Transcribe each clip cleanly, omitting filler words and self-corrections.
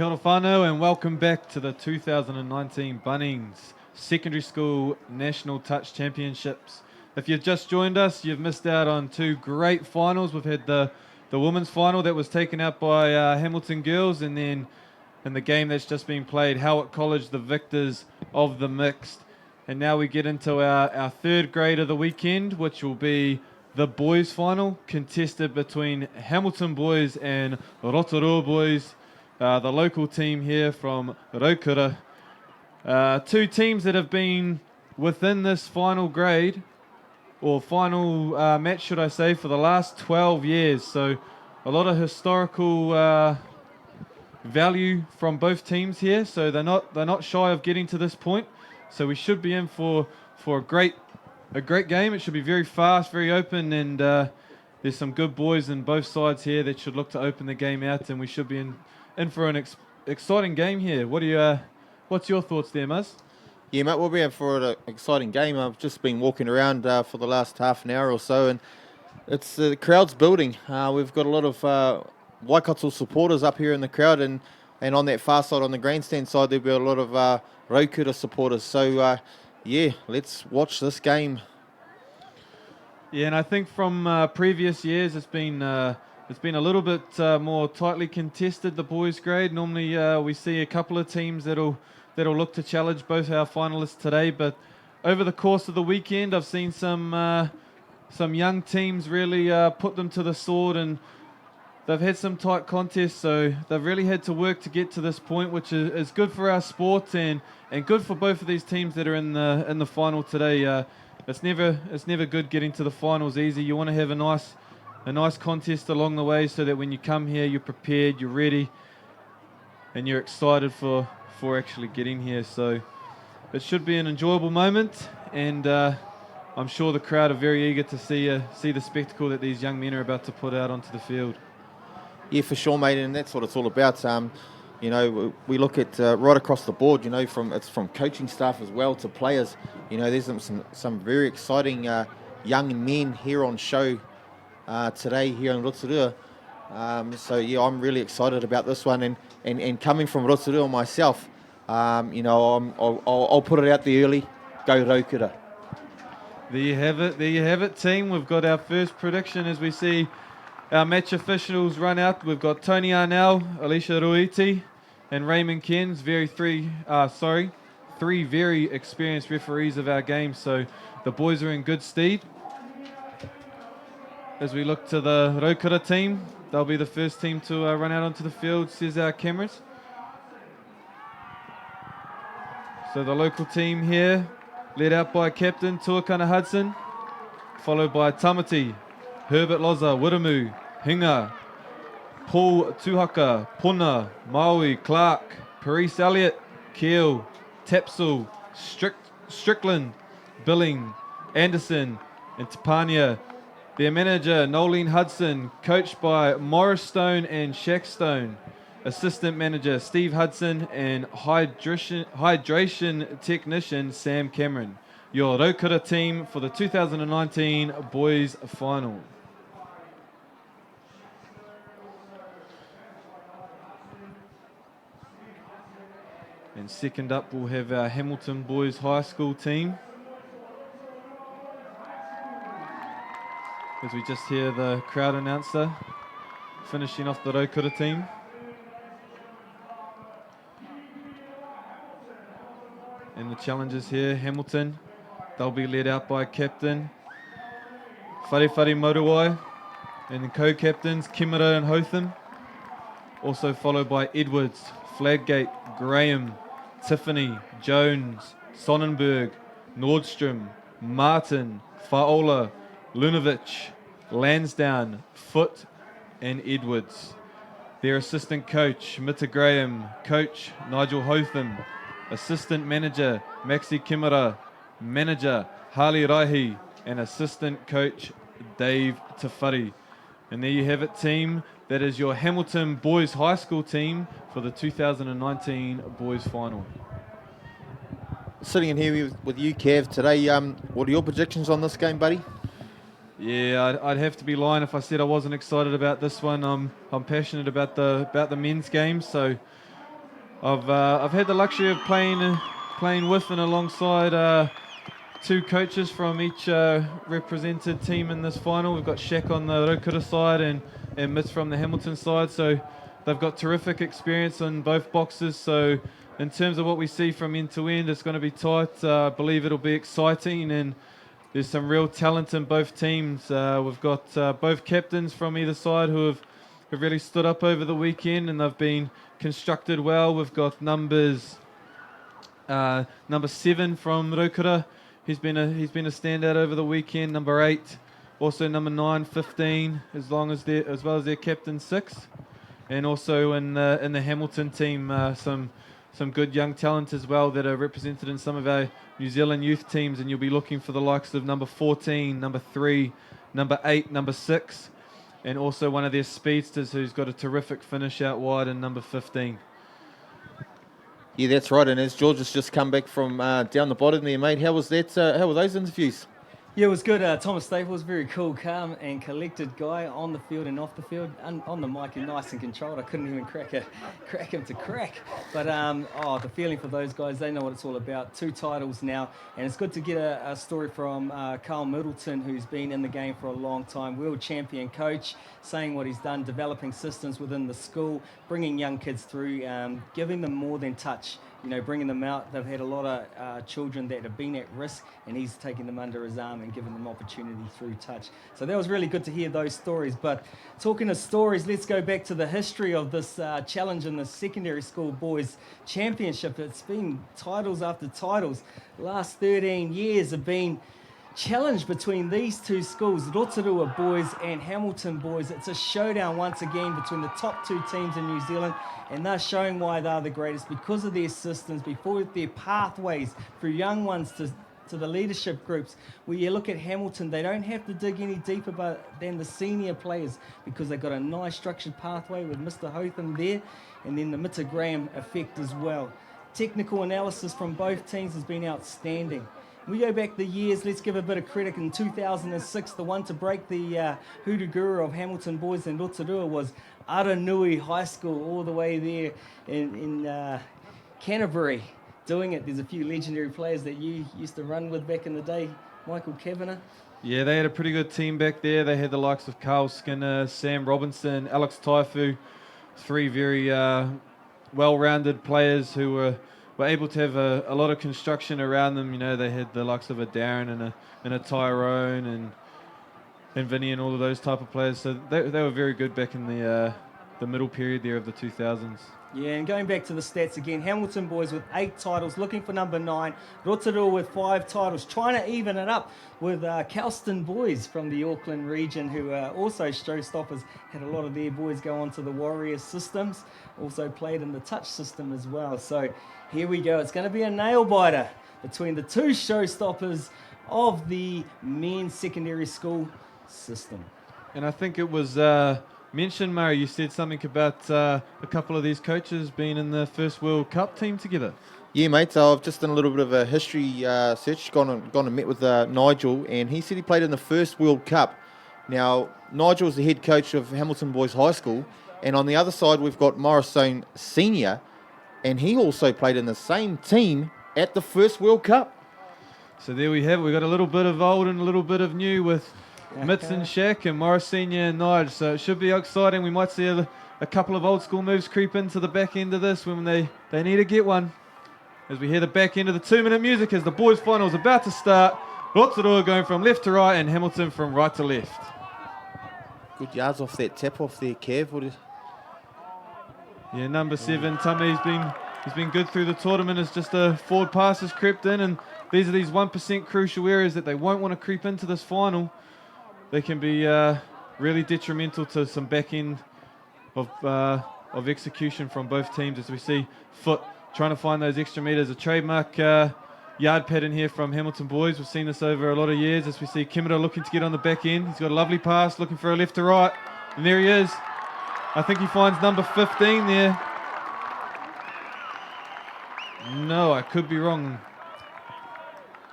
Kia ora whānau and welcome back to the 2019 Bunnings Secondary School National Touch Championships. If you've just joined us, you've missed out on two great finals. We've had the women's final that was taken out by Hamilton Girls, and then in the game that's just been played, Howard College, the victors of the mixed. And now we get into our third grade of the weekend, which will be the boys final, contested between Hamilton boys and Rotorua boys. The local team here from Rotorua. Two teams that have been within this final grade, or final match should I say, for the last 12 years. So a lot of historical value from both teams here. So they're not shy of getting to this point. So we should be in for a great game. It should be very fast, very open, and there's some good boys in both sides here that should look to open the game out, and we should be in for an exciting game here. What's your thoughts there, Muzz? Yeah, mate, we'll be in for an exciting game. I've just been walking around for the last half an hour or so, and it's the crowd's building. We've got a lot of Waikato supporters up here in the crowd, and on that far side, on the grandstand side, there'll be a lot of Rotorua supporters. So, yeah, let's watch this game. Yeah, and I think from previous years, it's been a little bit more tightly contested, the boys' grade. Normally we see a couple of teams that'll look to challenge both our finalists today, but over the course of the weekend I've seen some young teams really put them to the sword, and they've had some tight contests, so they've really had to work to get to this point, which is good for our sport and good for both of these teams that are in the final today. It's never good getting to the finals easy. You want to have a nice contest along the way, so that when you come here, you're prepared, you're ready, and you're excited for actually getting here. So it should be an enjoyable moment, and I'm sure the crowd are very eager to see the spectacle that these young men are about to put out onto the field. Yeah, for sure, mate, and that's what it's all about. We look at right across the board. From coaching staff as well to players. There's some very exciting young men here on show today here in Rotorua. So yeah, I'm really excited about this one, and coming from Rotorua myself, I'll put it out there early. Go Rotorua. There you have it, team. We've got our first prediction as we see our match officials run out. We've got Tony Arnell, Alicia Ruiti, and Raymond Kens. Three very experienced referees of our game. So the boys are in good stead. As we look to the Rotorua team, they'll be the first team to run out onto the field, says our cameras. So the local team here, led out by captain Tuakana Hudson, followed by Tamati, Herbert Loza, Wiramu, Hinga, Paul Tuhaka, Puna, Maui, Clark, Paris Elliott, Keel, Tapsel, Strickland, Billing, Anderson, and Tapania. Their manager, Nolene Hudson, coached by Morris Stone and Shaq Stone. Assistant manager, Steve Hudson, and hydration technician, Sam Cameron. Your Rotorua team for the 2019 boys final. And second up, we'll have our Hamilton Boys High School team. As we just hear the crowd announcer finishing off the Rotorua team. And the challengers here, Hamilton, they'll be led out by captain Wharewhare Moruai, and the co-captains Kimura and Hotham. Also followed by Edwards, Fladgate, Graham, Tiffany, Jones, Sonnenberg, Nordstrom, Martin, Faola, Lunovic, Lansdowne, Foote, and Edwards. Their assistant coach, Mitta Graham, coach Nigel Hotham, assistant manager, Maxi Kimura, manager, Harley Raihi, and assistant coach, Dave Tafari. And there you have it, team. That is your Hamilton Boys High School team for the 2019 Boys Final. Sitting in here with you, Kev, today, what are your predictions on this game, buddy? Yeah, I'd have to be lying if I said I wasn't excited about this one. I'm passionate about the men's game, so I've had the luxury of playing with and alongside two coaches from each represented team in this final. We've got Shaq on the Rotorua side and Mitch from the Hamilton side. So they've got terrific experience on both boxes. So in terms of what we see from end to end, it's going to be tight. I believe it'll be exciting, and there's some real talent in both teams. We've got both captains from either side who have really stood up over the weekend, and they've been constructed well. We've got number 7 from Rotorua. He's been a standout over the weekend. Number 8, also number 9, 15, as well as their captain 6, and also in the Hamilton team some good young talent as well that are represented in some of our New Zealand youth teams, and you'll be looking for the likes of number 14, number 3, number 8, number 6, and also one of their speedsters who's got a terrific finish out wide in number 15. Yeah, that's right. And as George has just come back from down the bottom there, mate, how was that? How were those interviews? Yeah, it was good. Thomas Staples, very cool, calm and collected guy on the field and off the field. On the mic, he's nice and controlled. I couldn't even crack him to crack. But the feeling for those guys, they know what it's all about. 2 titles now, and it's good to get a story from Carl Middleton, who's been in the game for a long time, world champion coach, saying what he's done, developing systems within the school, bringing young kids through, giving them more than touch. You know, bringing them out. They've had a lot of children that have been at risk, and he's taking them under his arm and giving them opportunity through touch. So that was really good to hear those stories. But talking of stories, let's go back to the history of this challenge in the secondary school boys championship. It's been titles after titles. The last 13 years have been challenge between these two schools, Rotorua boys and Hamilton boys. It's a showdown once again between the top 2 teams in New Zealand, and they're showing why they're the greatest because of their systems, before their pathways for young ones to the leadership groups. Where you look at Hamilton, they don't have to dig any deeper than the senior players because they've got a nice structured pathway with Mr. Hotham there, and then the Mr. Graham effect as well. Technical analysis from both teams has been outstanding. We go back the years, let's give a bit of credit. In 2006, the one to break the hoodoo guru of Hamilton boys in Rotorua was Aranui High School, all the way there in Canterbury, doing it. There's a few legendary players that you used to run with back in the day, Michael Kavanagh. Yeah, they had a pretty good team back there. They had the likes of Carl Skinner, Sam Robinson, Alex Taifu, 3 very well-rounded players who were able to have a lot of construction around them. You know, they had the likes of a Darren and a Tyrone and Vinny and all of those type of players. So they were very good back in the middle period there of the 2000s. Yeah, and going back to the stats again, Hamilton boys with 8 titles, looking for number 9. Rotorua with 5 titles, trying to even it up with Kelston boys from the Auckland region, who are also showstoppers. Had a lot of their boys go on to the Warriors systems, also played in the touch system as well. So here we go. It's going to be a nail-biter between the 2 showstoppers of the men's secondary school system. And I think it was mentioned, Murray, you said something about a couple of these coaches being in the first World Cup team together. Yeah, mate. So I've just done a little bit of a history search. Gone and met with Nigel, and he said he played in the first World Cup. Now, Nigel is the head coach of Hamilton Boys High School, and on the other side we've got Morrison Senior, and he also played in the same team at the first World Cup. So there we have it. We've got a little bit of old and a little bit of new with Mitz and Shaq and Morris Senior and Nige. So it should be exciting. We might see a couple of old school moves creep into the back end of this when they need to get one. As we hear the back end of the 2-minute music as the boys' final is about to start. Rotorua going from left to right and Hamilton from right to left. Good yards off that tap off there, Kev. Yeah, number 7, Tummy, he's been good through the tournament. As just a forward pass has crept in, and these are these 1% crucial areas that they won't want to creep into this final. They can be really detrimental to some back end of execution from both teams, as we see Foot trying to find those extra meters. A trademark yard pattern here from Hamilton boys. We've seen this over a lot of years, as we see Kimura looking to get on the back end. He's got a lovely pass, looking for a left to right, and there he is. I think he finds number 15 there. No, I could be wrong.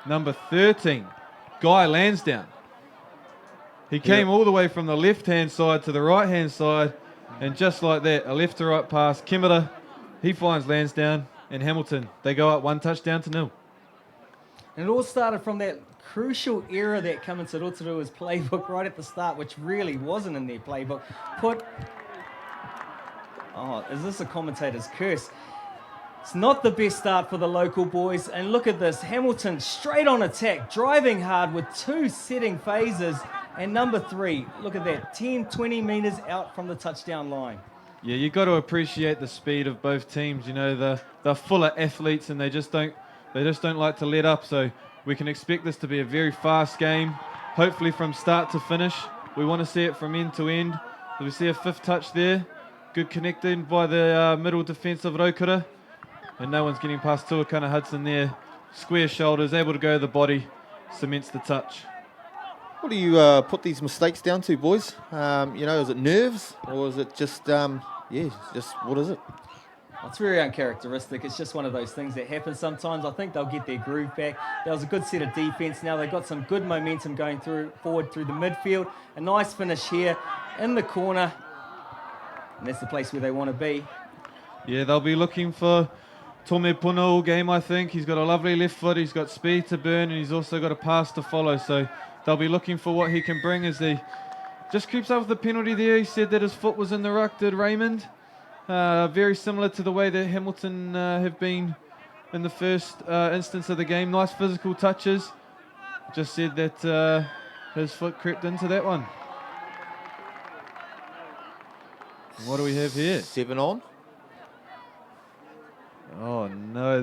Number 13, Guy Lansdowne. He came all the way from the left-hand side to the right-hand side, and just like that, a left-to-right pass. Kimura He finds Lansdowne and Hamilton. They go up 1-0. And it all started from that crucial error that came into Rotorua's playbook right at the start, which really wasn't in their playbook. Is this a commentator's curse? It's not the best start for the local boys. And look at this, Hamilton straight on attack, driving hard with 2 setting phases. And number 3, look at that, 10, 20 metres out from the touchdown line. Yeah, you got to appreciate the speed of both teams. You know, they're full of athletes and they just don't like to let up. So we can expect this to be a very fast game, hopefully from start to finish. We want to see it from end to end. We see a 5th touch there. Good connecting by the middle defence of Rotorua. And no one's getting past Tuakana Hudson there. Square shoulders, able to go to the body, cements the touch. What do you put these mistakes down to, boys? Is it nerves or is it just what is it? It's very uncharacteristic. It's just one of those things that happen sometimes. I think they'll get their groove back. There was a good set of defence. Now they've got some good momentum going forward through the midfield. A nice finish here in the corner. And that's the place where they want to be. Yeah, they'll be looking for Tome Puna all game, I think. He's got a lovely left foot. He's got speed to burn, and he's also got a pass to follow. So they'll be looking for what he can bring as he just creeps up with the penalty there. He said that his foot was in the ruck, did Raymond. Very similar to the way that Hamilton have been in the first instance of the game. Nice physical touches. Just said that his foot crept into that one. What do we have here? 7 on. Oh no,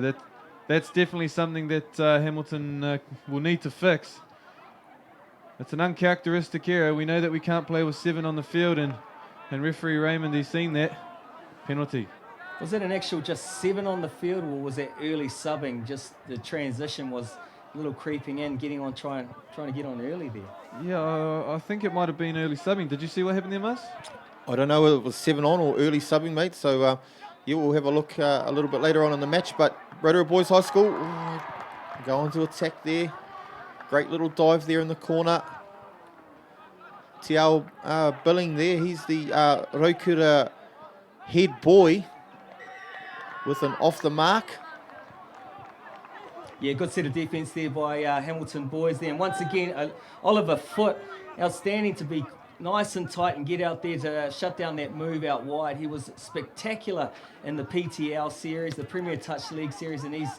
that's definitely something that Hamilton will need to fix. It's an uncharacteristic error. We know that we can't play with 7 on the field, and referee Raymond, he's seen that. Penalty. Was that an actual just 7 on the field, or was that early subbing? Just the transition was a little creeping in, getting on, trying to get on early there. Yeah, I think it might have been early subbing. Did you see what happened there, Mus? I don't know whether it was 7 on or early subbing, mate. So we'll have a look a little bit later on in the match. But Rotorua Boys High School go on to attack there. Great little dive there in the corner. Tiao Billing there. He's the Rotorua head boy with an off the mark. Yeah, good set of defence there by Hamilton boys there. And once again, Oliver Foote, outstanding to be nice and tight and get out there to shut down that move out wide. He was spectacular in the PTL series, the Premier Touch League series, and he's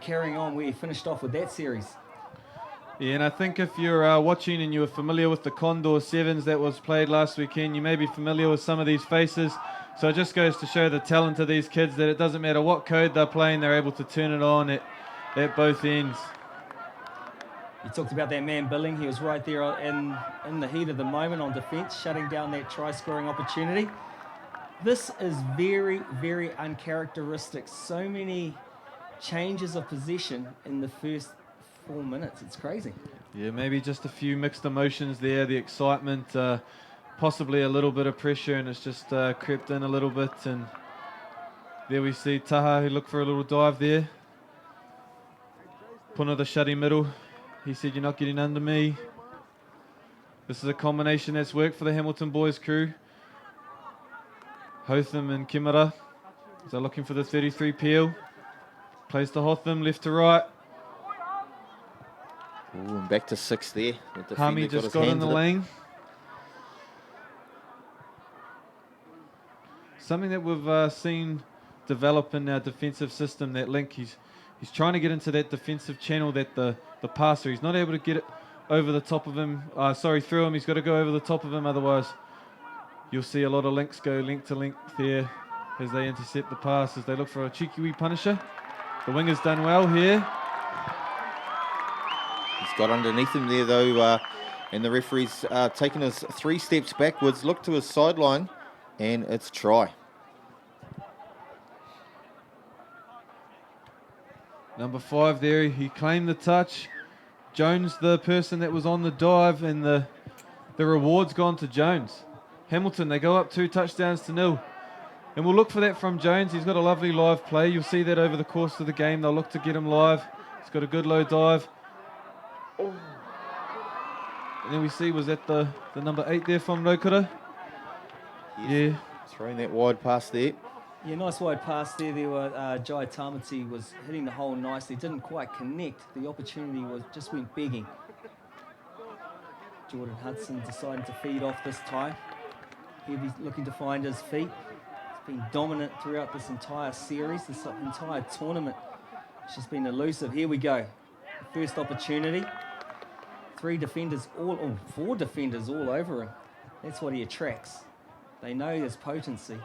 carrying on where he finished off with that series. Yeah, and I think if you're watching and you were familiar with the Condor Sevens that was played last weekend, you may be familiar with some of these faces. So it just goes to show the talent of these kids that it doesn't matter what code they're playing, they're able to turn it on at both ends. You talked about that man Billing. He was right there in the heat of the moment on defence, shutting down that try-scoring opportunity. This is very, very uncharacteristic. So many changes of possession in the first 4 minutes. It's crazy. Yeah, maybe just a few mixed emotions there, the excitement, possibly a little bit of pressure, and it's just crept in a little bit. And there we see Taha, who looked for a little dive there. Puna the shutty middle. He said, "You're not getting under me." This is a combination that's worked for the Hamilton boys crew. Hotham and Kimura. They're looking for the 33 peel. Plays to Hotham, left to right. Ooh, and back to 6 there. The Hami just got in the lane. Something that we've seen develop in our defensive system, that link. He's trying to get into that defensive channel that the passer, he's not able to get it over the top of him. Through him. He's got to go over the top of him. Otherwise, you'll see a lot of links go link to link there as they intercept the pass, as they look for a cheeky wee punisher. The winger's done well here. He's got underneath him there, though, and the referee's taken us 3 steps backwards. Look to his sideline, and it's try. Number 5 there, he claimed the touch. Jones, the person that was on the dive, and the reward's gone to Jones. Hamilton, they go up 2-0. And we'll look for that from Jones. He's got a lovely live play. You'll see that over the course of the game. They'll look to get him live. He's got a good low dive. And then we see, was that the number 8 there from Rotorua? Yes. Yeah. Throwing that wide pass there. Yeah, nice wide pass there. There were Jai Tamati was hitting the hole nicely. Didn't quite connect. The opportunity was just went begging. Jordan Hudson decided to feed off this time. He'll be looking to find his feet. He's been dominant throughout this entire series, this entire tournament. It's just been elusive. Here we go. First opportunity. 4 defenders all over him. That's what he attracts. They know there's potency.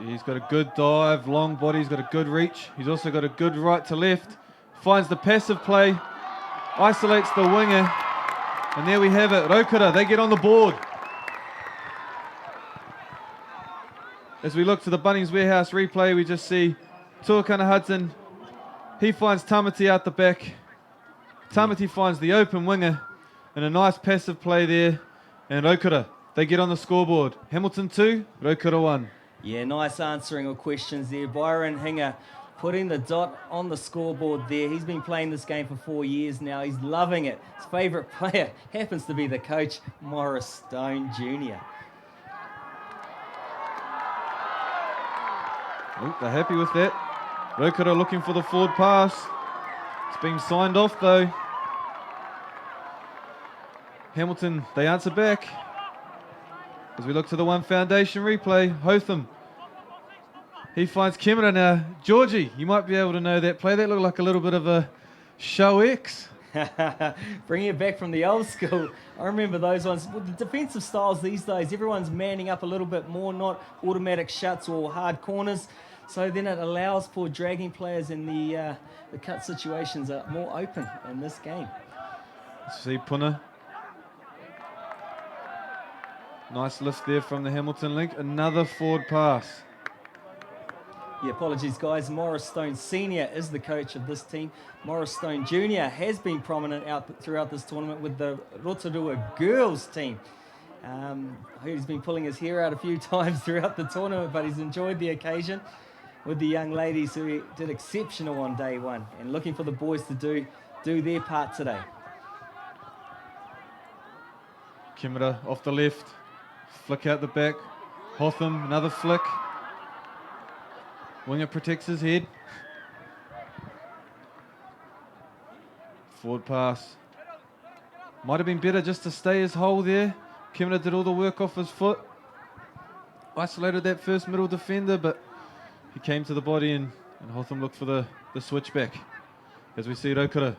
He's got a good dive, long body, he's got a good reach. He's also got a good right to left. Finds the passive play, isolates the winger, and there we have it. Rotorua, they get on the board. As we look to the Bunnings Warehouse replay, we just see Tuakana Hudson. He finds Tamati out the back. Tamati finds the open winger, and a nice passive play there. And Rotorua, they get on the scoreboard. Hamilton 2, Rotorua 1. Yeah, nice answering of questions there. Byron Hinger putting the dot on the scoreboard there. He's been playing this game for 4 years now. He's loving it. His favourite player happens to be the coach, Morris Stone Jr. Oh, they're happy with that. Rotorua looking for the forward pass. It's being signed off though. Hamilton, they answer back. As we look to the One Foundation replay, Hotham. He finds Kimura now. Georgie, you might be able to know that play. That looked like a little bit of a show X. Bringing it back from the old school. I remember those ones. With the defensive styles these days, everyone's manning up a little bit more, not automatic shuts or hard corners. So then it allows for dragging players, and the cut situations are more open in this game. See Puna. Nice lift there from the Hamilton link. Another forward pass. Yeah, apologies, guys. Morris Stone Sr. is the coach of this team. Morris Stone Jr. has been prominent throughout this tournament with the Rotorua girls team. I heard he's been pulling his hair out a few times throughout the tournament, but he's enjoyed the occasion with the young ladies who did exceptional on day one, and looking for the boys to do their part today. Kimura off the left. Flick out the back. Hotham, another flick. Winger protects his head. Forward pass. Might have been better just to stay his hole there. Kimura did all the work off his foot. Isolated that first middle defender, but he came to the body, and Hotham looked for the switchback. As we see Rotorua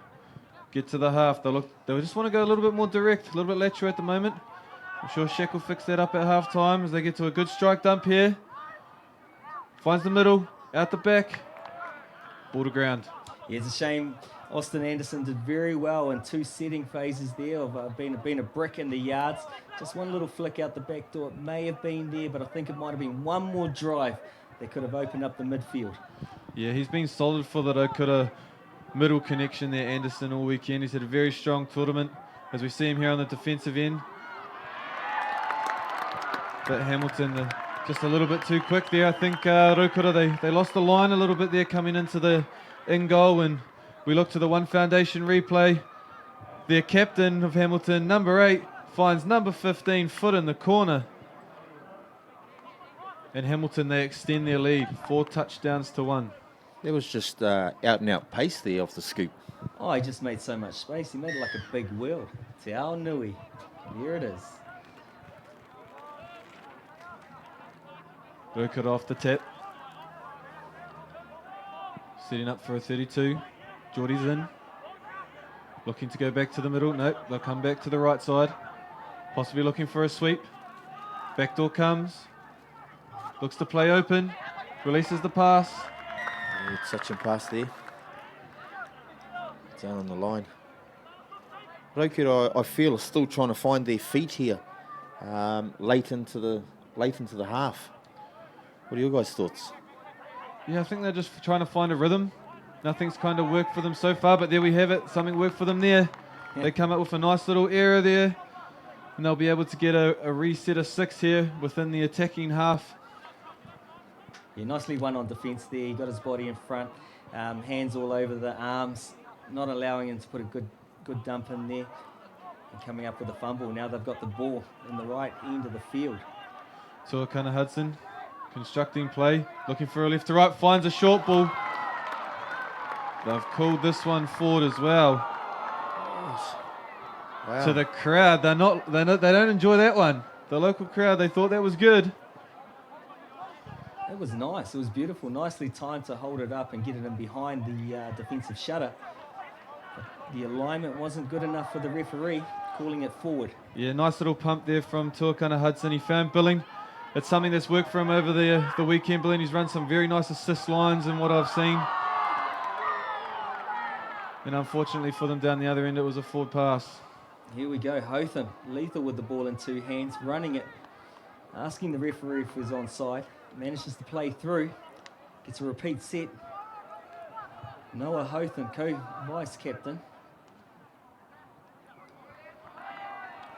get to the half, they just want to go a little bit more direct, a little bit lateral at the moment. I'm sure Shaq will fix that up at half time as they get to a good strike dump here. Finds the middle, out the back, ball to ground. Yeah, it's a shame. Austin Anderson did very well in 2 setting phases there of being a brick in the yards. Just one little flick out the back door. It may have been there, but I think it might have been one more drive that could have opened up the midfield. Yeah, he's been solid for the Rotorua middle connection there, Anderson, all weekend. He's had a very strong tournament as we see him here on the defensive end. But Hamilton just a little bit too quick there. I think Rotorua, they lost the line a little bit there coming into the in goal, and we look to the One Foundation replay. Their captain of Hamilton, number 8, finds number 15 foot in the corner. And Hamilton, they extend their lead, 4 touchdowns to 1. There was just out and out pace there off the scoop. Oh, he just made so much space. He made it like a big wheel. Te ao nui. Here it is. Rotorua off the tap. Setting up for a 32. Geordie's in. Looking to go back to the middle. Nope, they'll come back to the right side. Possibly looking for a sweep. Backdoor comes. Looks to play open. Releases the pass. Such a pass there. Down on the line. Rotorua, I feel, are still trying to find their feet here, late into the half. What are your guys' thoughts? Yeah, I think they're just trying to find a rhythm. Nothing's kind of worked for them so far, but there we have it. Something worked for them there. Yeah. They come up with a nice little error there, and they'll be able to get a reset of 6 here within the attacking half. Yeah, nicely won on defence there. He got his body in front, hands all over the arms, not allowing him to put a good dump in there, and coming up with a fumble. Now they've got the ball in the right end of the field. Tuakana Hudson Constructing play, looking for a left to right, finds a short ball. They've called this one forward as well. Wow. To the crowd, they don't enjoy that one. The local crowd, they thought that was good. It was nice. It was beautiful. Nicely timed to hold it up and get it in behind the defensive shutter. But the alignment wasn't good enough for the referee, calling it forward. Yeah, nice little pump there from Tuakana Hudson. He found Billing. It's something that's worked for him over the weekend. Billing, he's run some very nice assist lines in what I've seen. And unfortunately for them down the other end, it was a forward pass. Here we go. Hotham, lethal with the ball in two hands, running it, asking the referee if he's onside. Manages to play through, gets a repeat set. Noah Hotham, co-vice captain.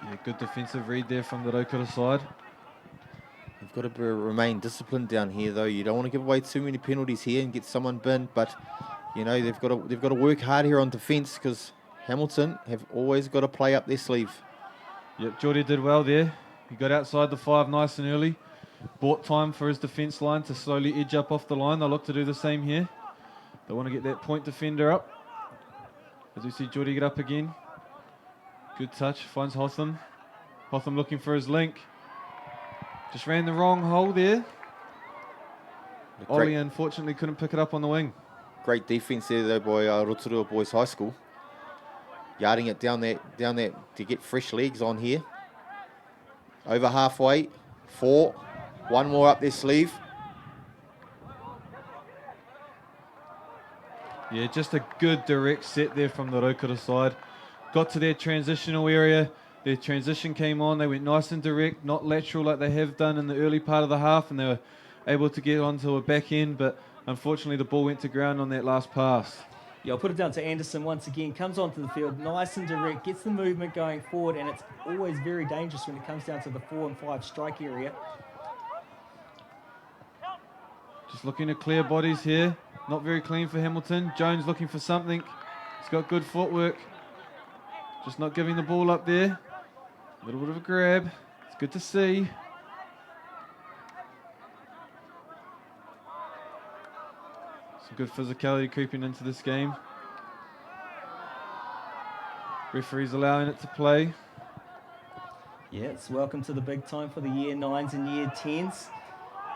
Yeah, good defensive read there from the Rotorua side. You've got to remain disciplined down here, though. You don't want to give away too many penalties here and get someone binned, but you know they've got to work hard here on defence because Hamilton have always got to play up their sleeve. Yep, Geordie did well there. He got outside the 5 nice and early. Bought time for his defence line to slowly edge up off the line. They'll look to do the same here. They want to get that point defender up. As we see Geordie get up again. Good touch, finds Hotham. Hotham looking for his link. Just ran the wrong hole there. Ollie unfortunately couldn't pick it up on the wing. Great defence there though by Rotorua Boys High School. Yarding it down there to get fresh legs on here. Over halfway, 4. One more up their sleeve. Yeah, just a good direct set there from the Rotorua side. Got to their transitional area. Their transition came on. They went nice and direct, not lateral like they have done in the early part of the half, and they were able to get onto a back end, but unfortunately the ball went to ground on that last pass. Yeah, I'll put it down to Anderson once again. Comes onto the field, nice and direct, gets the movement going forward, and it's always very dangerous when it comes down to the 4 and 5 strike area. Just looking to clear bodies here. Not very clean for Hamilton. Jones looking for something. He's got good footwork. Just not giving the ball up there. A little bit of a grab. It's good to see. Some good physicality creeping into this game. Referee's allowing it to play. Yeah, it's welcome to the big time for the year 9s and year 10s.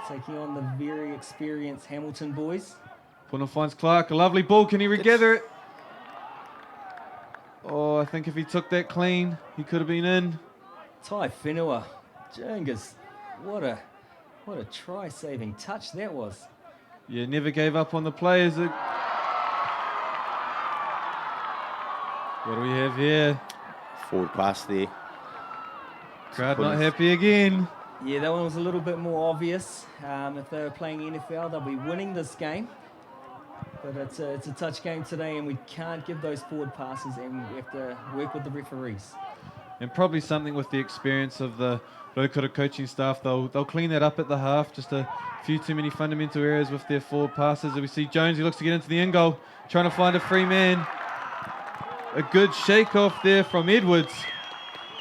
Taking on the very experienced Hamilton boys. Puna finds Clark. A lovely ball. Can he regather it? Oh, I think if he took that clean, he could have been in. Tai Whenua, Jungas, what a try-saving touch that was. Yeah, never gave up on the players. What do we have here? Forward pass there. Crowd not happy again. Yeah, that one was a little bit more obvious. If they were playing NFL, they'll be winning this game. But it's a touch game today, and we can't give those forward passes, and we have to work with the referees. And probably something with the experience of the Rotorua coaching staff. They'll clean that up at the half. Just a few too many fundamental errors with their forward passes. And we see Jones, he looks to get into the end goal, trying to find a free man. A good shake-off there from Edwards.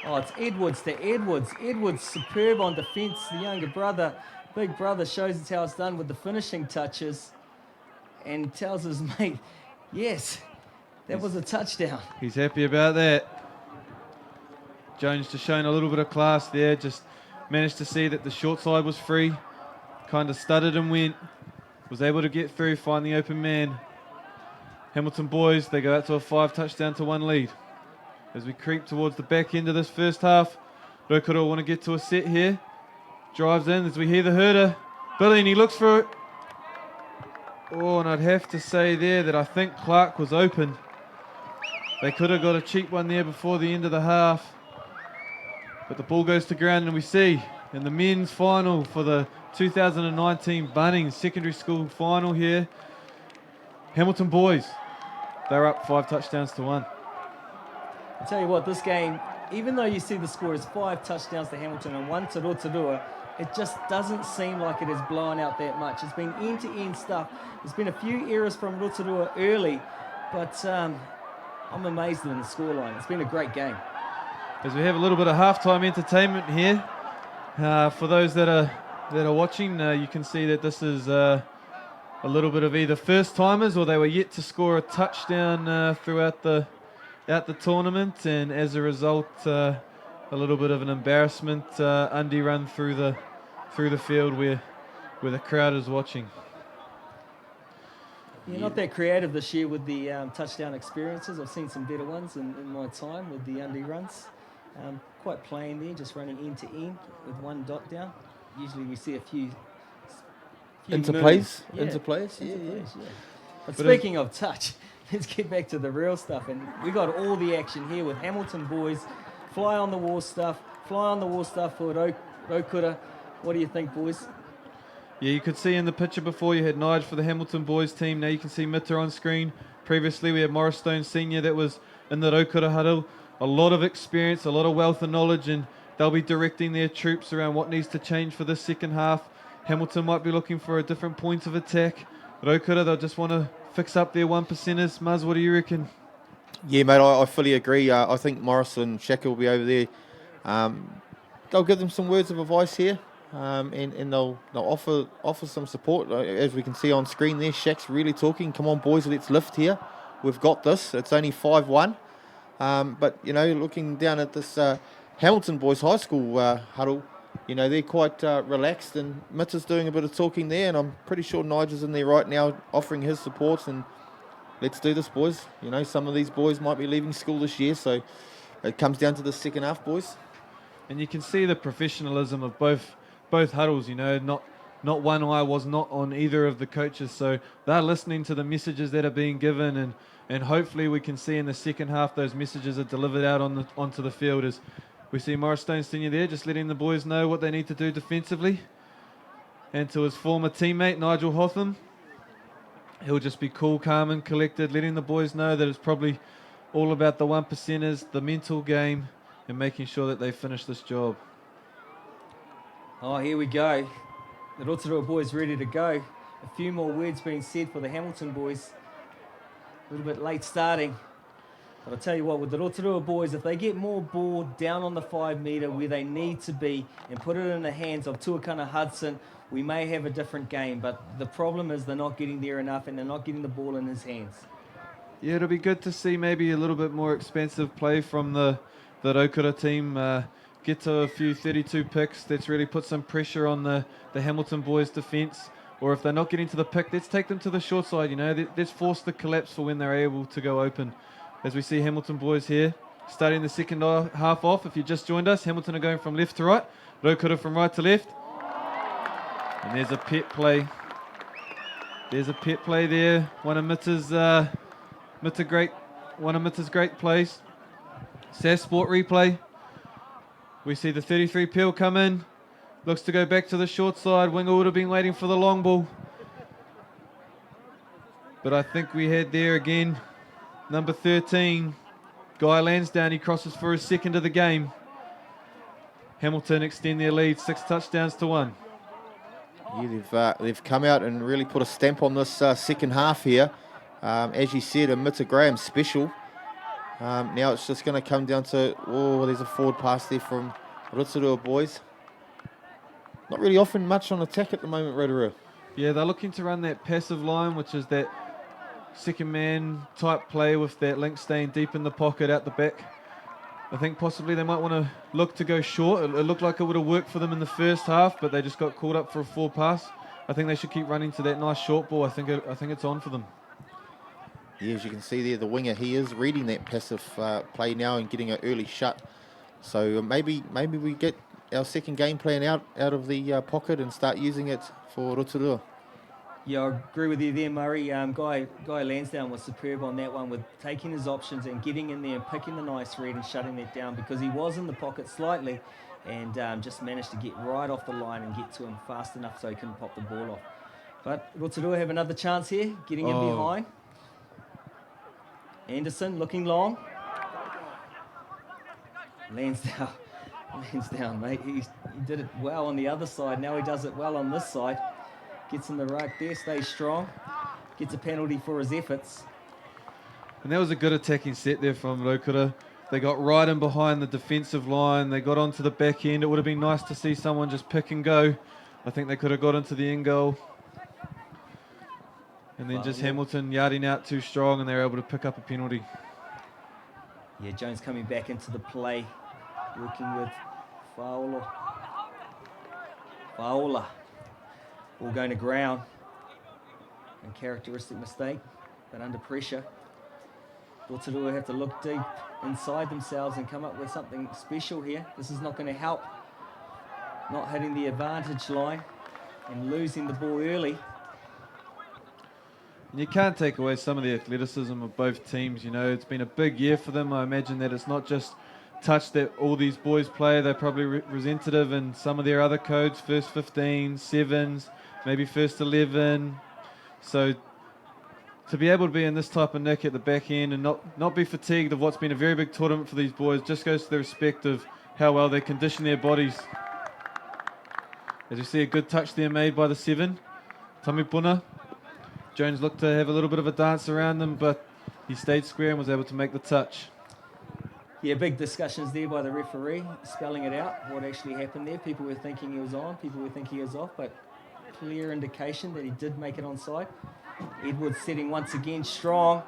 Oh, it's Edwards to Edwards. Edwards superb on defence. The younger brother, big brother, shows us how it's done with the finishing touches and tells his mate, yes, that was a touchdown. He's happy about that. Jones just showing a little bit of class there. Just managed to see that the short side was free. Kind of stuttered and went. Was able to get through, find the open man. Hamilton boys, they go out to a 5 touchdown to 1 lead. As we creep towards the back end of this first half, Rotorua want to get to a set here. Drives in as we hear the herder. Billy, and he looks for it. Oh, and I'd have to say there that I think Clark was open. They could have got a cheap one there before the end of the half. But the ball goes to ground, and we see in the men's final for the 2019 Bunnings Secondary School final here, Hamilton boys, they're up 5 touchdowns to 1. I tell you what, this game, even though you see the score is 5 touchdowns to Hamilton and 1 to Rotorua, it just doesn't seem like it is blowing out that much. It's been end-to-end stuff. There's been a few errors from Rotorua early, but I'm amazed in the scoreline. It's been a great game. As we have a little bit of halftime entertainment here, for those that are that are watching, you can see that this is a little bit of either first timers or they were yet to score a touchdown throughout the tournament, and as a result, a little bit of an embarrassment undie run through the field where the crowd is watching. Yeah, not that creative this year with the touchdown experiences. I've seen some better ones in my time with the undie runs. Quite plain there, just running end to end with one dot down. Usually we see a few Interplays? Yeah. Interplays? Yeah. But speaking of touch, let's get back to the real stuff. And we got all the action here with Hamilton boys. Fly on the wall stuff for Rotorua. What do you think, boys? Yeah, you could see in the picture before you had Nige for the Hamilton boys team. Now you can see Mitter on screen. Previously we had Morris Stone Senior that was in the Rotorua huddle. A lot of experience, a lot of wealth and knowledge, and they'll be directing their troops around what needs to change for this second half. Hamilton might be looking for a different point of attack. Rotorua, they'll just want to fix up their 1%ers. Muzz, what do you reckon? Yeah, mate, I fully agree. I think Morris and Shaka will be over there. They'll give them some words of advice here, and they'll offer some support. As we can see on screen there, Shaq's really talking. Come on, boys, let's lift here. We've got this. It's only 5-1. But, looking down at this Hamilton Boys High School huddle, they're quite relaxed, and Mitter's doing a bit of talking there, and I'm pretty sure Nigel's in there right now offering his support, and let's do this, boys. Some of these boys might be leaving school this year, so it comes down to the second half, boys. And you can see the professionalism of both huddles, not one eye was not on either of the coaches, so they're listening to the messages that are being given, and hopefully we can see in the second half those messages are delivered out onto the field. As we see Morris Stone Senior there just letting the boys know what they need to do defensively. And to his former teammate Nigel Hotham, he'll just be cool, calm and collected, letting the boys know that it's probably all about the 1%ers, the mental game, and making sure that they finish this job. Oh, here we go. The Rotorua boys ready to go. A few more words being said for the Hamilton boys. A little bit late starting. But I'll tell you what, with the Rotorua boys, if they get more ball down on the 5 metre where they need to be and put it in the hands of Tuakana Hudson, we may have a different game. But the problem is they're not getting there enough and they're not getting the ball in his hands. Yeah, it'll be good to see maybe a little bit more expansive play from the Rotorua team. Get to a few 32 picks. Let's really put some pressure on the Hamilton boys' defence. Or if they're not getting to the pick, let's take them to the short side, Let's force the collapse for when they're able to go open. As we see Hamilton boys here, starting the second half off. If you just joined us, Hamilton are going from left to right. Rotorua from right to left. And there's a pet play. There's a pet play there. One of Mitter's great plays. SAS Sport replay. We see the 33 peel come in. Looks to go back to the short side. Winger would have been waiting for the long ball. But I think we had there again, number 13, Guy Lansdowne. He crosses for his second of the game. Hamilton extend their lead, 6 touchdowns to 1. Yeah, they've come out and really put a stamp on this second half here. As you said, a Mitter Graham special. Now it's just going to come down to, there's a forward pass there from Rotorua boys. Not really offering much on attack at the moment, Rotorua. Yeah, they're looking to run that passive line, which is that second man type play with that link staying deep in the pocket out the back. I think possibly they might want to look to go short. It looked like it would have worked for them in the first half, but they just got caught up for a forward pass. I think they should keep running to that nice short ball. I think it's on for them. Yeah, as you can see there, the winger, he is reading that passive play now and getting an early shut. So maybe we get our second game plan out of the pocket and start using it for Rotorua. Yeah, I agree with you there, Murray. Guy Lansdowne was superb on that one with taking his options and getting in there and picking the nice read and shutting that down, because he was in the pocket slightly and just managed to get right off the line and get to him fast enough so he couldn't pop the ball off. But Rotorua have another chance here, getting in behind. Anderson looking long. Lansdowne, mate. He did it well on the other side. Now he does it well on this side. Gets in the ruck there, stays strong. Gets a penalty for his efforts. And that was a good attacking set there from Rotorua. They got right in behind the defensive line. They got onto the back end. It would have been nice to see someone just pick and go I think they could have got into the end goal. And then just Hamilton yarding out too strong, and they were able to pick up a penalty. Yeah, Jones coming back into the play, working with Faola. Ball going to ground. And characteristic mistake, but under pressure. Rotorua have to look deep inside themselves and come up with something special here. This is not going to help. Not hitting the advantage line and losing the ball early. And you can't take away some of the athleticism of both teams. You know, it's been a big year for them. I imagine that it's not just touch that all these boys play. They're probably representative in some of their other codes, first 15, sevens, maybe first 11. So to be able to be in this type of nick at the back end and not be fatigued of what's been a very big tournament for these boys just goes to the respect of how well they condition their bodies. As you see, a good touch there made by the 7, Tamipuna. Jones looked to have a little bit of a dance around them, but he stayed square and was able to make the touch. Yeah, big discussions there by the referee, spelling it out, what actually happened there. People were thinking he was on, people were thinking he was off, but clear indication that he did make it onside. Edwards setting once again strong.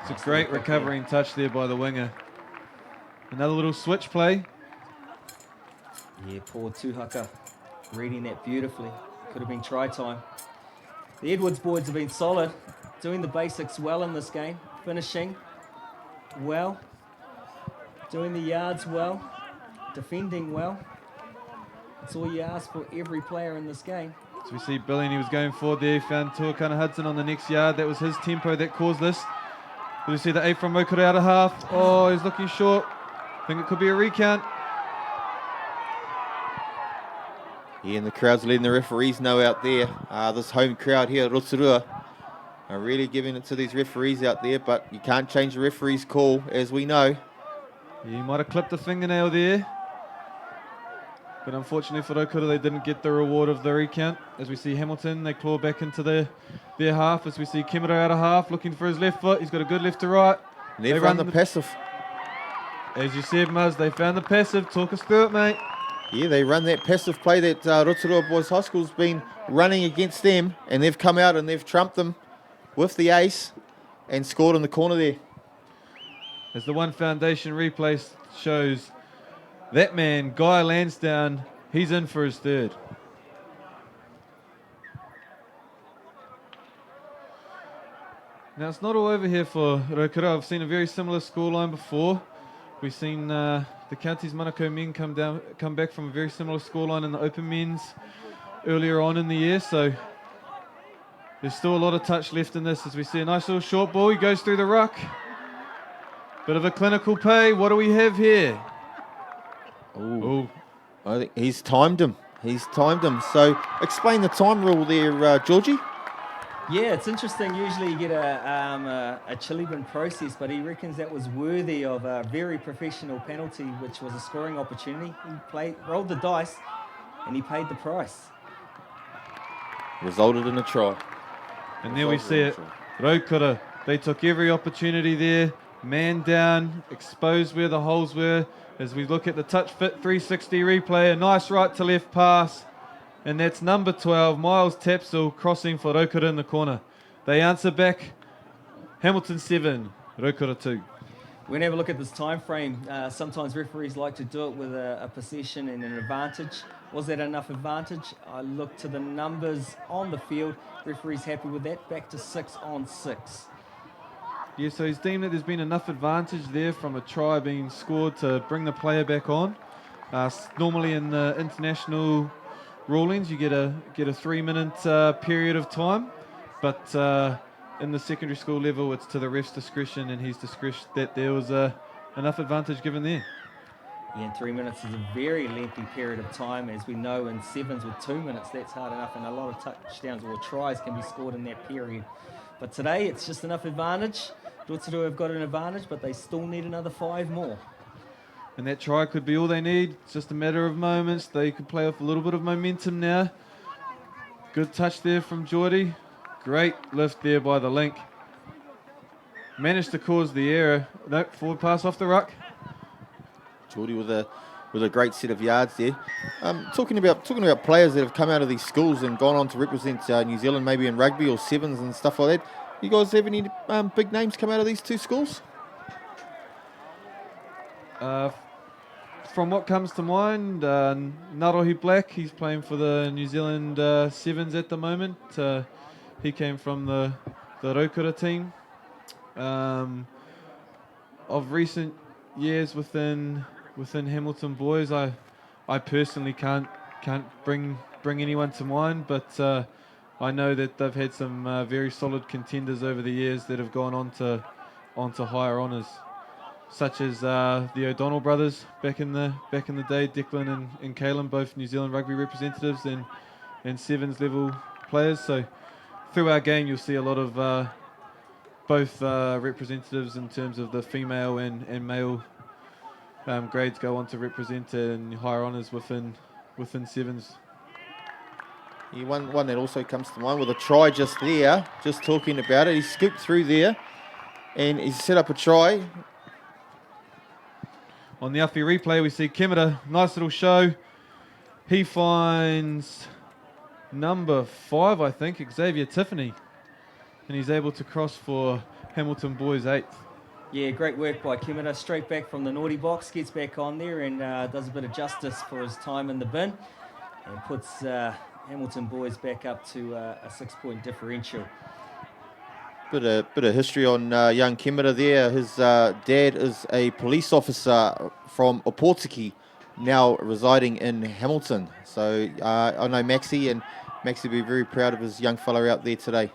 It's a great recovering touch there by the winger. Another little switch play. Yeah, poor Tuhaka reading that beautifully. Could have been try time. The Edwards boys have been solid, doing the basics well in this game, finishing well, doing the yards well, defending well. That's all you ask for every player in this game. So we see Billy, and he was going forward there. He found Tuakana Hudson on the next yard. That was his tempo that caused this. We see the 8 from Rotorua out of half. Oh, he's looking short. I think it could be a recount. Yeah, and the crowd's letting the referees know out there. This home crowd here at Rotorua are really giving it to these referees out there, but you can't change the referee's call, as we know. Yeah, he might have clipped a fingernail there. But unfortunately for Rotorua, they didn't get the reward of the recount. As we see Hamilton, they claw back into their half. As we see Kimura out of half, looking for his left foot. He's got a good left to right. And they've run the passive. As you said, Muzz, they found the passive. Talk us through it, mate. Yeah, they run that passive play that Rotorua Boys High School's been running against them, and they've come out and they've trumped them with the ace and scored in the corner there. As the One Foundation replay shows, that man, Guy Lansdowne, he's in for his third. Now, it's not all over here for Rotorua. I've seen a very similar scoreline before. We've seen the Counties Manukau men come back from a very similar scoreline in the Open Men's earlier on in the year. So there's still a lot of touch left in this as we see a nice little short ball. He goes through the ruck. Bit of a clinical pay. What do we have here? Ooh. I think he's timed him. So explain the time rule there, Georgie. Yeah, it's interesting. Usually you get a Chilibin process, but he reckons that was worthy of a very professional penalty, which was a scoring opportunity. He rolled the dice, and he paid the price. Resulted in a try. And there we see it. Rotorua, they took every opportunity there. Man down, exposed where the holes were. As we look at the touch fit 360 replay, a nice right to left pass. And that's number 12, Miles Tapsell, crossing for Rotorua in the corner. They answer back, Hamilton 7, Rotorua 2. We're going to have a look at this time frame. Sometimes referees like to do it with a possession and an advantage. Was that enough advantage? I look to the numbers on the field. Referee's happy with that. Back to 6-on-6. Yeah, so he's deemed that there's been enough advantage there from a try being scored to bring the player back on. Normally in the international rulings, you get a 3-minute period of time, but in the secondary school level, it's to the ref's discretion, and his discretion that there was enough advantage given there. Yeah, and 3 minutes is a very lengthy period of time. As we know, in sevens with 2 minutes, that's hard enough, and a lot of touchdowns or tries can be scored in that period. But today, it's just enough advantage. Rotorua have got an advantage, but they still need another 5 more. And that try could be all they need. It's just a matter of moments. They could play off a little bit of momentum now. Good touch there from Geordie. Great lift there by the link. Managed to cause the error. Nope, forward pass off the ruck. Geordie with a with a great set of yards there. Talking about players that have come out of these schools and gone on to represent New Zealand, maybe in rugby or sevens and stuff like that. You guys have any big names come out of these two schools? From what comes to mind, Narohi Black, he's playing for the New Zealand Sevens at the moment. He came from the Rotorua team. Of recent years within Hamilton boys, I personally can't bring anyone to mind, but I know that they've had some very solid contenders over the years that have gone on to higher honours, such as the O'Donnell brothers back in the day, Declan and Caelan, both New Zealand rugby representatives and sevens level players. So through our game, you'll see a lot of both representatives in terms of the female and male grades go on to represent in higher honours within sevens. Yeah, one that also comes to mind with a try just there, just talking about it. He scooped through there and he's set up a try. On the Uffy replay, we see Kimera, nice little show. He finds number 5, I think, Xavier Tiffany, and he's able to cross for Hamilton boys 8th. Yeah, great work by Kimera. Straight back from the naughty box, gets back on there and does a bit of justice for his time in the bin and puts Hamilton boys back up to a 6-point differential. Bit of history on young Kimera there. His dad is a police officer from Opotiki, now residing in Hamilton. So I know Maxie, and Maxie will be very proud of his young fella out there today.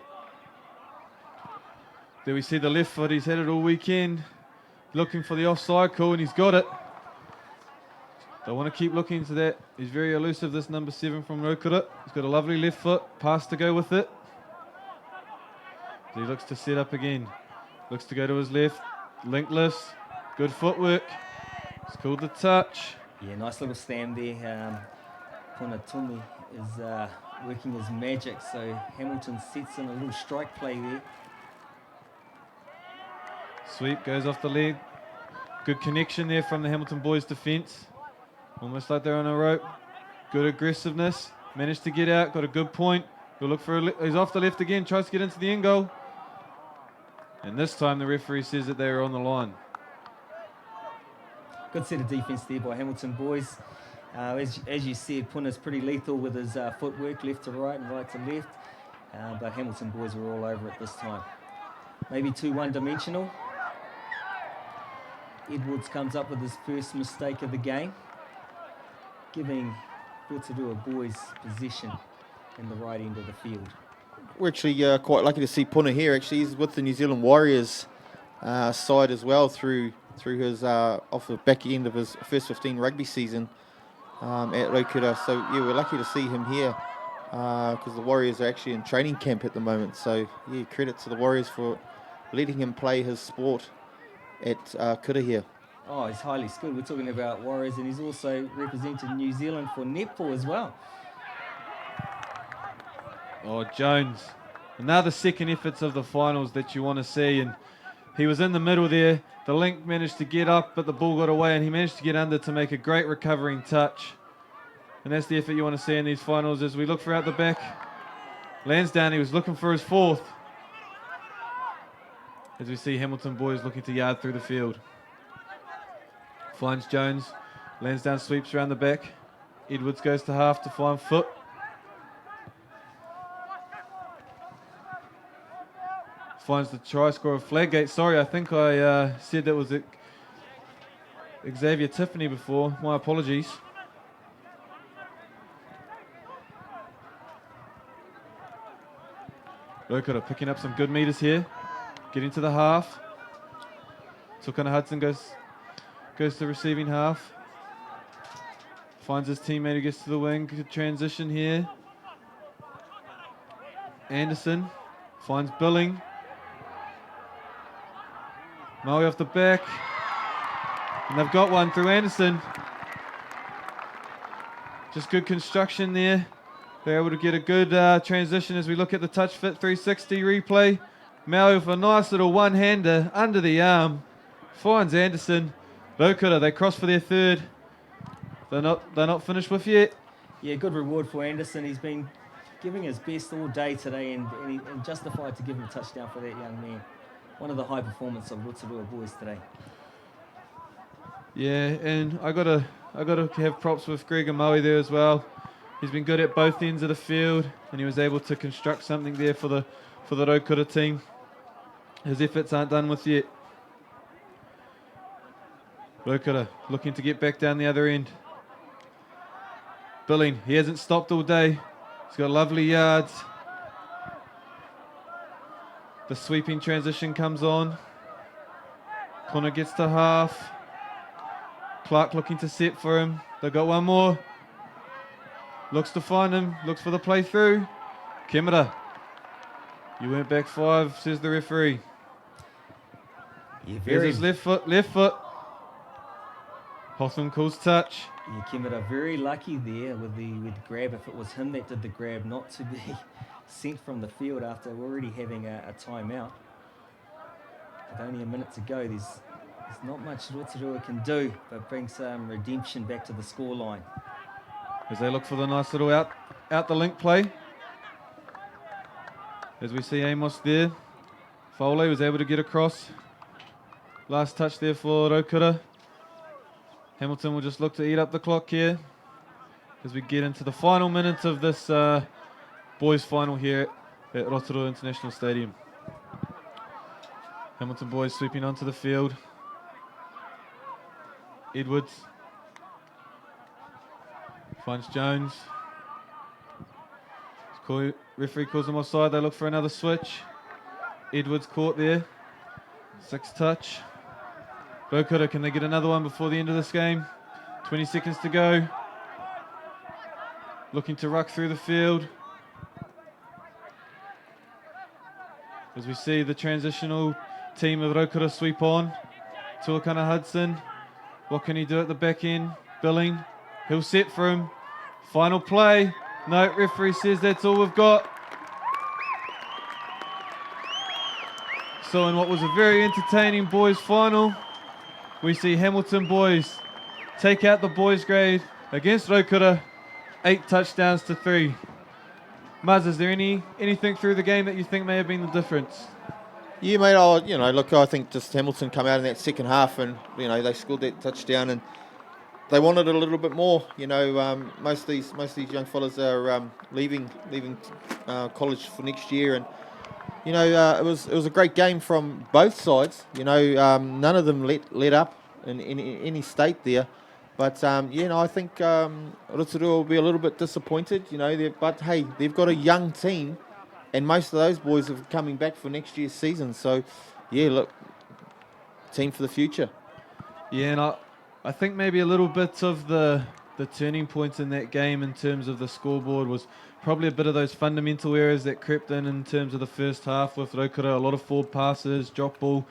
There we see the left foot. He's had it all weekend, looking for the offside call, and he's got it. They want to keep looking to that. He's very elusive, this number 7 from Rotorua. He's got a lovely left foot, pass to go with it. He looks to set up again. Looks to go to his left. Link lifts. Good footwork. It's called the touch. Yeah, nice little stand there. Punatumi is working his magic, so Hamilton sets in a little strike play there. Sweep goes off the leg. Good connection there from the Hamilton boys' defence. Almost like they're on a rope. Good aggressiveness. Managed to get out. Got a good point. He'll look for he's off the left again. Tries to get into the end goal. And this time the referee says that they were on the line. Good set of defence there by Hamilton boys. As you said, Puna's pretty lethal with his footwork, left to right and right to left. But Hamilton boys were all over it this time. Maybe too one-dimensional. Edwards comes up with his first mistake of the game, giving Rotorua boys possession in the right end of the field. We're actually quite lucky to see Puna here. Actually, he's with the New Zealand Warriors side as well through his off the back end of his first 15 rugby season at Rotorua. So yeah, we're lucky to see him here because the Warriors are actually in training camp at the moment. So yeah, credit to the Warriors for letting him play his sport at Kura here. Oh, he's highly skilled. We're talking about Warriors, and he's also represented New Zealand for netball as well. Oh, Jones. Another second efforts of the finals that you want to see. And he was in the middle there. The link managed to get up, but the ball got away, and he managed to get under to make a great recovering touch. And that's the effort you want to see in these finals as we look throughout the back. Lansdowne, he was looking for his 4th. As we see Hamilton boys looking to yard through the field. Finds Jones. Lansdowne sweeps around the back. Edwards goes to half to find Foot. Finds the try scorer of Flaggate. Sorry, I think I said that was Xavier Tiffany before. My apologies. Rotorua picking up some good meters here. Getting to the half. Tukana Hudson goes to the receiving half. Finds his teammate who gets to the wing. Good transition here. Anderson finds Billing. Maui off the back. And they've got one through Anderson. Just good construction there. They're able to get a good transition as we look at the touch fit 360 replay. Maui with a nice little one-hander under the arm. Finds Anderson. Rotorua, they cross for their 3rd. They're not finished with yet. Yeah, good reward for Anderson. He's been giving his best all day today and justified to give him a touchdown for that young man. One of the high performance of Rotorua boys today. Yeah, and I gotta have props with Greg and Maui there as well. He's been good at both ends of the field, and he was able to construct something there for the Rotorua team. His efforts aren't done with yet. Rotorua looking to get back down the other end. Billing, he hasn't stopped all day. He's got lovely yards. The sweeping transition comes on. Connor gets to half. Clark looking to set for him. They've got one more. Looks to find him. Looks for the play through. Kemera. You went back 5, says the referee. Yeah, Here's his left foot. Hotham calls touch. Yeah, Kemera very lucky there with the grab. If it was him that did the grab, not to be sent from the field after already having a timeout. With only a minute to go, there's not much Rotorua can do, but bring some redemption back to the scoreline. As they look for the nice little out the link play. As we see Amos there. Foley was able to get across. Last touch there for Rotorua. Hamilton will just look to eat up the clock here as we get into the final minutes of this boys final here at Rotorua International Stadium. Hamilton boys sweeping onto the field. Edwards finds Jones. Referee calls him offside. They look for another switch. Edwards caught there. 6 touch. Rotorua, can they get another one before the end of this game? 20 seconds to go. Looking to ruck through the field. As we see the transitional team of Rotorua sweep on. Tuakana Hudson. What can he do at the back end? Billing. He'll set for him. Final play. No, referee says that's all we've got. So in what was a very entertaining boys final, we see Hamilton boys take out the boys grade against Rotorua, 8 touchdowns to 3. Muzz, is there anything through the game that you think may have been the difference? Yeah, mate. Look, I think just Hamilton come out in that second half, and they scored that touchdown, and they wanted it a little bit more. Most of these young fellas are leaving college for next year, and it was a great game from both sides. None of them let up in any state there. But, I think Rotorua will be a little bit disappointed, but, hey, they've got a young team, and most of those boys are coming back for next year's season. So, yeah, look, team for the future. Yeah, and I think maybe a little bit of the turning points in that game in terms of the scoreboard was probably a bit of those fundamental errors that crept in terms of the first half with Rotorua, a lot of forward passes, drop ball.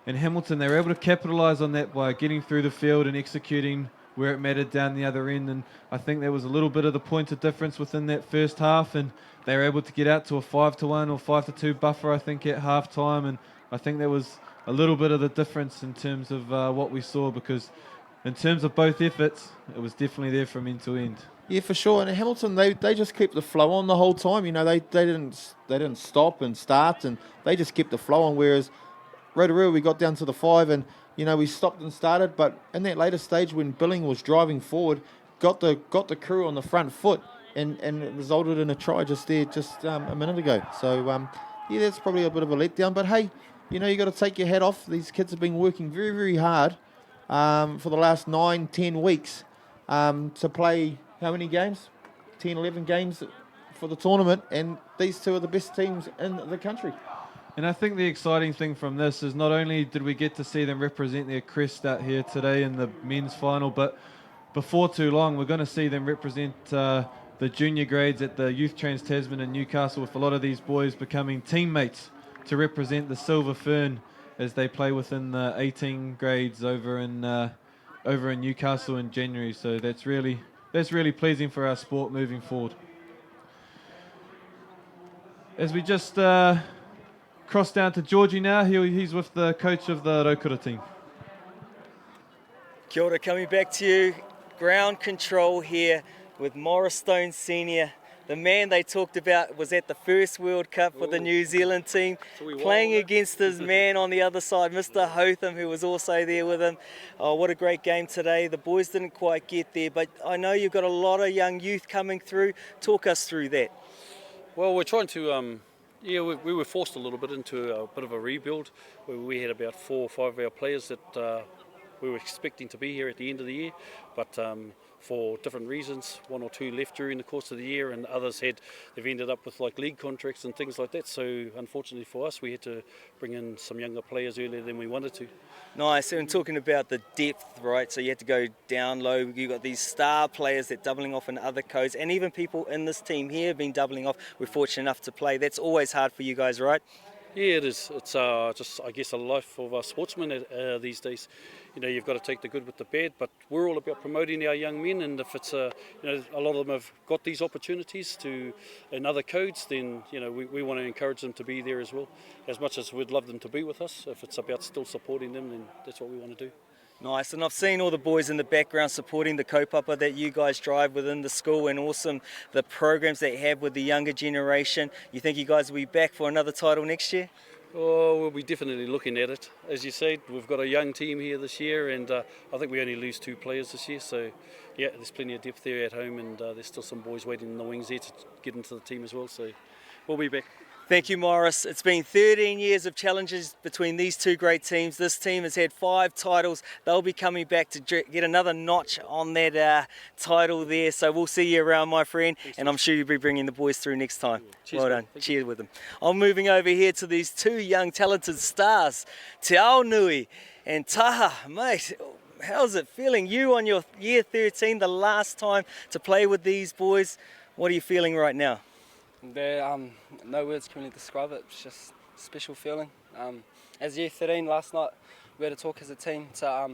And Hamilton, they were able to capitalise on that by getting through the field and executing where it mattered down the other end. And I think there was a little bit of the point of difference within that first half, and they were able to get out to a 5-1 or 5-2 buffer, I think, at half time. And I think there was a little bit of the difference in terms of what we saw, because in terms of both efforts, it was definitely there from end to end. Yeah, for sure. And Hamilton, they just kept the flow on the whole time. They didn't stop and start, and they just kept the flow on. Whereas Rotorua, we got down to the 5, and we stopped and started. But in that later stage, when Billing was driving forward, got the crew on the front foot, and it resulted in a try just a minute ago. So that's probably a bit of a letdown. But hey, you got to take your hat off. These kids have been working very, very hard for the last 9-10 weeks to play how many games? 10, 11 games for the tournament, and these two are the best teams in the country. And I think the exciting thing from this is not only did we get to see them represent their crest out here today in the men's final, but before too long we're going to see them represent the junior grades at the Youth Trans Tasman in Newcastle, with a lot of these boys becoming teammates to represent the Silver Fern as they play within the 18 grades over in Newcastle in January. So that's really pleasing for our sport moving forward. As we just cross down to Georgie now, he's with the coach of the Rotorua team. Kia ora, coming back to you. ground control here with Morris Stone Senior. The man they talked about was at the first World Cup for the New Zealand team, playing against his man on the other side, Mr. Hotham, who was also there with him. Oh, what a great game today. The boys didn't quite get there, but I know you've got a lot of young youth coming through. Talk us through that. Well, we're trying to, we were forced a little bit into a bit of a rebuild where we had about 4 or 5 of our players that we were expecting to be here at the end of the year, but for different reasons, 1 or 2 left during the course of the year, and others they've ended up with like league contracts and things like that. So unfortunately for us, we had to bring in some younger players earlier than we wanted to. Nice, and talking about the depth, right? So you had to go down low. You've got these star players that doubling off in other codes, and even people in this team here have been doubling off. We're fortunate enough to play. That's always hard for you guys, right? Yeah, it is. It's just, I guess, a life of a sportsman these days. You know, you've got to take the good with the bad, but we're all about promoting our young men, and if it's, a lot of them have got these opportunities in other codes, then, we want to encourage them to be there as well. As much as we'd love them to be with us, if it's about still supporting them, then that's what we want to do. Nice, and I've seen all the boys in the background supporting the kaupapa that you guys drive within the school, and awesome the programs that you have with the younger generation. You think you guys will be back for another title next year? Oh, we'll be definitely looking at it. As you said, we've got a young team here this year, and I think we only lose 2 players this year, so yeah, there's plenty of depth there at home, and there's still some boys waiting in the wings there to get into the team as well, so we'll be back. Thank you, Morris. It's been 13 years of challenges between these 2 great teams. This team has had 5 titles. They'll be coming back to get another notch on that title there. So we'll see you around, my friend, and I'm sure you'll be bringing the boys through next time. Yeah. Cheers, well done. Cheers with them. I'm moving over here to these 2 young talented stars, Te Ao Nui and Taha. Mate, how's it feeling? You on your year 13, the last time to play with these boys. What are you feeling right now? No words can really describe it. It's just a special feeling. As year 13 last night, we had to talk as a team to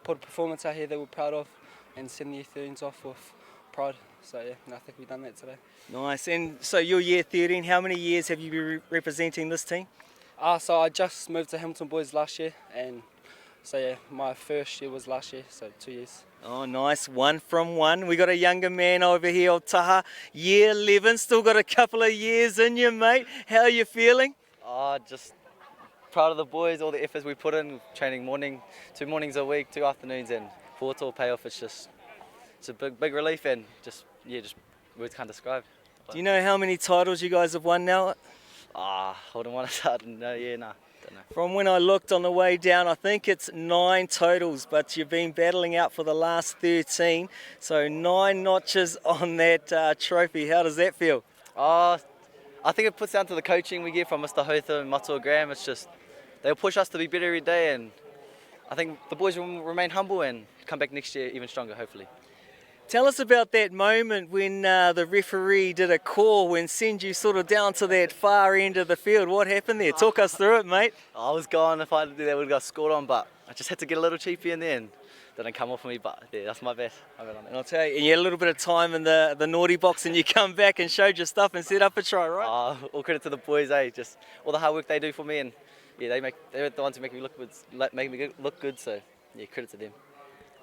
put a performance out here that we're proud of and send the year 13s off with pride. So yeah, I think we've done that today. Nice. And so you're year 13. How many years have you been representing this team? So I just moved to Hamilton Boys last year, and so yeah, my first year was last year, so 2 years. Oh, nice. 1 from 1. We got a younger man over here, Taha, year 11. Still got a couple of years in you, mate. How are you feeling? Just proud of the boys, all the efforts we put in, training 2 mornings a week, 2 afternoons, and for it all pay off. It's a big relief, and just words can't describe. Do you know how many titles you guys have won now? Hold on one aside. No, yeah, nah. Don't know. From when I looked on the way down, I think it's 9 totals, but you've been battling out for the last 13. So 9 notches on that trophy. How does that feel? I think it puts down to the coaching we get from Mr. Hotham and Matua Graham. It's just, they'll push us to be better every day, and I think the boys will remain humble and come back next year even stronger, hopefully. Tell us about that moment when the referee did a call and sent you sort of down to that far end of the field. What happened there? Talk us through it, mate. I was gone. If I did that, I would have got scored on, but I just had to get a little cheapy in there, and didn't come off for me, but yeah, that's my best. And I'll tell you, you had a little bit of time in the naughty box, and you come back and showed your stuff and set up a try, right? All credit to the boys, just all the hard work they do for me, and yeah, they're the ones who make me look good, so yeah, credit to them.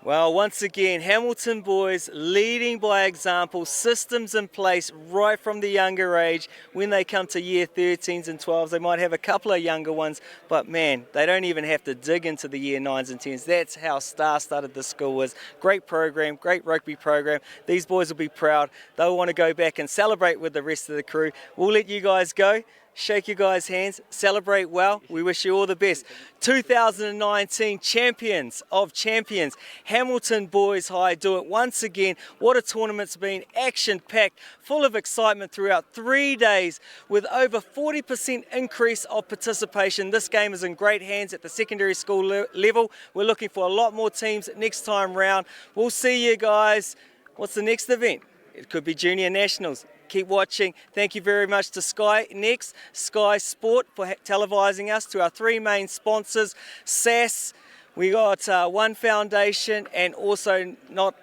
Well, once again, Hamilton boys leading by example, systems in place right from the younger age. When they come to year 13s and 12s, they might have a couple of younger ones, but man, they don't even have to dig into the year 9s and 10s. That's how star-studded the school is. Great program, great rugby program. These boys will be proud. They'll want to go back and celebrate with the rest of the crew. We'll let you guys go. Shake your guys' hands, celebrate well. We wish you all the best. 2019 champions of champions, Hamilton Boys High do it once again. What a tournament's been, action-packed, full of excitement throughout 3 days with over 40% increase of participation. This game is in great hands at the secondary school level. We're looking for a lot more teams next time round. We'll see you guys. What's the next event? It could be Junior Nationals. Keep watching. Thank you very much to Sky Next, Sky Sport for televising us, to our 3 main sponsors, SAS, we got One Foundation, and also not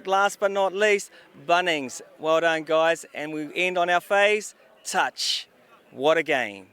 last but not least, Bunnings. Well done, guys. And we end on our phase, touch. What a game.